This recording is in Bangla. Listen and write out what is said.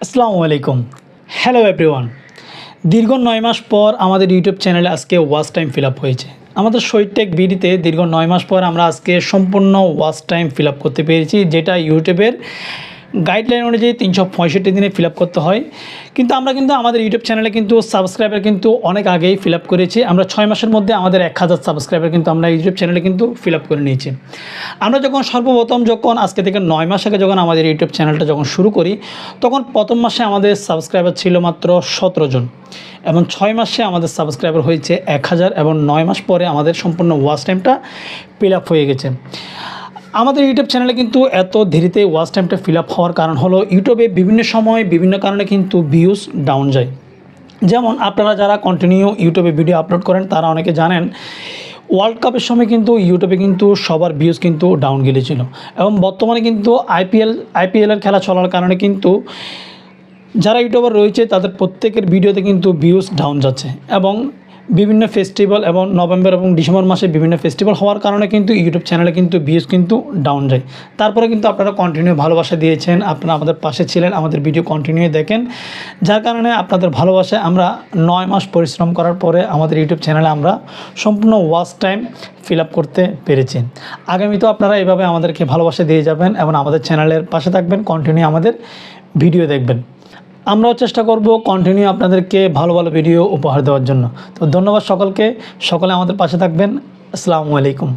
আসসালামু আলাইকুম। Hello everyone. দীর্ঘ 9 মাস পর আমাদের ইউটিউব চ্যানেলে আজকে ওয়াচ টাইম ফিল আপ হয়েছে। আমাদের শহীদটেক বিডিতে দীর্ঘ 9 মাস পর আমরা আজকে সম্পূর্ণ ওয়াচ টাইম ফিল আপ করতে পেরেছি, যেটা ইউটিউবের গাইডলাইন অনুযায়ী 365 দিনে ফিল আপ করতে হয়। কিন্তু আমরা আমাদের ইউটিউব চ্যানেলে সাবস্ক্রাইবার অনেক আগেই ফিল আপ করেছি। আমরা 6 মাসের মধ্যে আমাদের 1000 সাবস্ক্রাইবার আমরা ইউটিউব চ্যানেলে ফিল আপ করে নিয়েছি। আমরা সর্বপ্রথম আজকে থেকে 9 মাস আগে আমাদের ইউটিউব চ্যানেলটা শুরু করি, তখন প্রথম মাসে আমাদের সাবস্ক্রাইবার ছিল মাত্র 17 জন এবং 6 মাসে আমাদের সাবস্ক্রাইবার হয়েছে 1000 এবং 9 মাস পরে আমাদের সম্পূর্ণ ওয়াচ টাইমটা ফিল আপ হয়ে গেছে। আমাদের ইউটিউব চ্যানেলে এত দেরিতে ওয়াচ টাইমটা ফিল আপ হওয়ার কারণ হলো ইউটিউবে বিভিন্ন সময় বিভিন্ন কারণে ভিউজ ডাউন যায়। যেমন আপনারা যারা কন্টিনিউ ইউটিউবে ভিডিও আপলোড করেন তারা অনেকে জানেন ওয়ার্ল্ড কাপের সময় ইউটিউবে সবার ভিউজ ডাউন গিয়েছিল এবং বর্তমানে আইপিএলের খেলা চলার কারণে যারা ইউটিউবার রয়েছে তাদের প্রত্যেকের ভিডিওতে ভিউজ ডাউন যাচ্ছে এবং বিভিন্ন ফেস্টিভ্যাল এবং নভেম্বর এবং ডিসেম্বর মাসে বিভিন্ন ফেস্টিভ্যাল হওয়ার কারণে ইউটিউব চ্যানেলে ভিউজ ডাউন যায়। তারপরে আপনারা কন্টিনিউ ভালোবাসা দিয়েছেন, আপনারা আমাদের পাশে ছিলেন, আমাদের ভিডিও কন্টিনিউ দেখেন, যার কারণে আপনাদের ভালোবাসায় আমরা 9 মাস পরিশ্রম করার পরে আমাদের ইউটিউব চ্যানেলে আমরা সম্পূর্ণ ওয়াচ টাইম ফিল আপ করতে পেরেছি। আগামীতেও আপনারা এভাবে আমাদেরকে ভালোবাসা দিয়ে যাবেন এবং আমাদের চ্যানেলের পাশে থাকবেন, কন্টিনিউ আমাদের ভিডিও দেখবেন। আমরাও চেষ্টা করব কন্টিনিউ আপনাদেরকে ভালো ভালো ভিডিও উপহার দেওয়ার জন্য। তো ধন্যবাদ সকলকে, সকলে আমাদের পাশে থাকবেন। আসসালামু আলাইকুম।